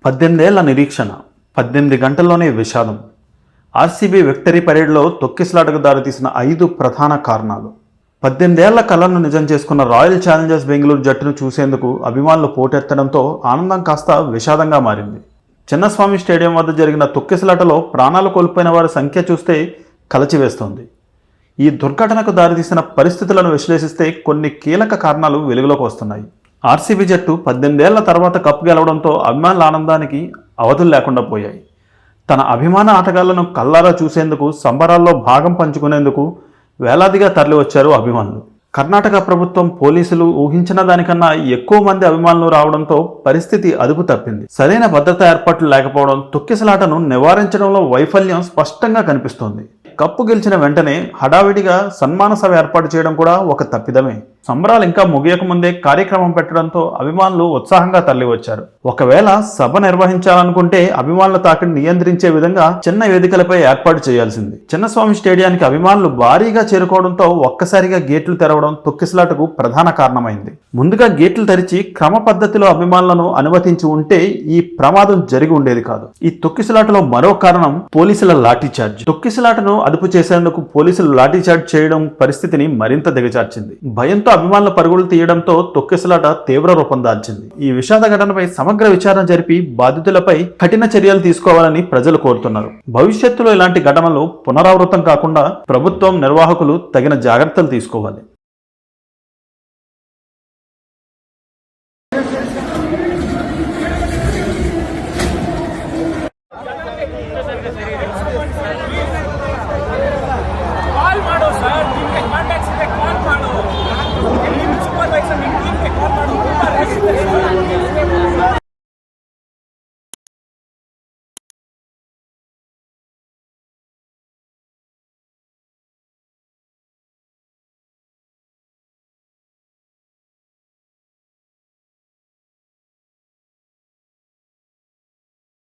18 ఏళ్ల నిరీక్షణ, 18 గంటల్లోనే విషాదం. ఆర్సీబీ విక్టరీ పరేడ్లో తొక్కిసలాటకు దారితీసిన 5 ప్రధాన కారణాలు. 18 ఏళ్ల కలను నిజం చేసుకున్న రాయల్ ఛాలెంజర్స్ బెంగళూరు జట్టును చూసేందుకు అభిమానులు పోటెత్తడంతో ఆనందం కాస్త విషాదంగా మారింది. చిన్నస్వామి స్టేడియం వద్ద జరిగిన తొక్కిసలాటలో ప్రాణాలు కోల్పోయిన వారి సంఖ్య చూస్తే కలచివేస్తోంది. ఈ దుర్ఘటనకు దారితీసిన పరిస్థితులను విశ్లేషిస్తే కొన్ని కీలక కారణాలు వెలుగులోకి వస్తున్నాయి. ఆర్సీబీ జట్టు 18 ఏళ్ల తర్వాత కప్ గెలవడంతో అభిమానుల ఆనందానికి అవధులు లేకుండా పోయాయి. తన అభిమాన ఆటగాళ్లను కల్లారా చూసేందుకు, సంబరాల్లో భాగం పంచుకునేందుకు వేలాదిగా తరలివచ్చారు అభిమానులు. కర్ణాటక ప్రభుత్వం, పోలీసులు ఊహించిన దానికన్నా ఎక్కువ మంది అభిమానులు రావడంతో పరిస్థితి అదుపు తప్పింది. సరైన భద్రతా ఏర్పాట్లు లేకపోవడం, తొక్కిసలాటను నివారించడంలో వైఫల్యం స్పష్టంగా కనిపిస్తోంది. కప్పు గెలిచిన వెంటనే హడావిడిగా సన్మాన సభ ఏర్పాటు చేయడం కూడా ఒక తప్పిదమే. సంబరాలు ఇంకా ముగియక ముందే కార్యక్రమం పెట్టడంతో అభిమానులు ఉత్సాహంగా తరలివచ్చారు. ఒకవేళ సభ నిర్వహించాలనుకుంటే అభిమానుల తాకిడిని నియంత్రించే విధంగా చిన్న వేదికలపై ఏర్పాటు చేయాల్సింది. చిన్నస్వామి స్టేడియానికి అభిమానులు భారీగా చేరుకోవడంతో ఒక్కసారిగా గేట్లు తెరవడం తొక్కిసలాటకు ప్రధాన కారణమైంది. ముందుగా గేట్లు తెరిచి క్రమ పద్ధతిలో అభిమానులను అనుమతించి ఉంటే ఈ ప్రమాదం జరిగి ఉండేది కాదు. ఈ తొక్కిసలాటలో మరో కారణం పోలీసుల లాఠీచార్జ్. తొక్కిసలాటను అదుపు చేసేందుకు పోలీసులు లాఠీచార్జ్ చేయడం పరిస్థితిని మరింత దిగజార్చింది. భయంతో అభిమానుల పరుగులు తీయడంతో తొక్కిసలాట తీవ్ర రూపం దాల్చింది. ఈ విషాద ఘటనపై సమగ్ర విచారణ జరిపి బాధితులపై కఠిన చర్యలు తీసుకోవాలని ప్రజలు కోరుతున్నారు. భవిష్యత్తులో ఇలాంటి ఘటనలు పునరావృతం కాకుండా ప్రభుత్వం, నిర్వాహకులు తగిన జాగ్రత్తలు తీసుకోవాలి.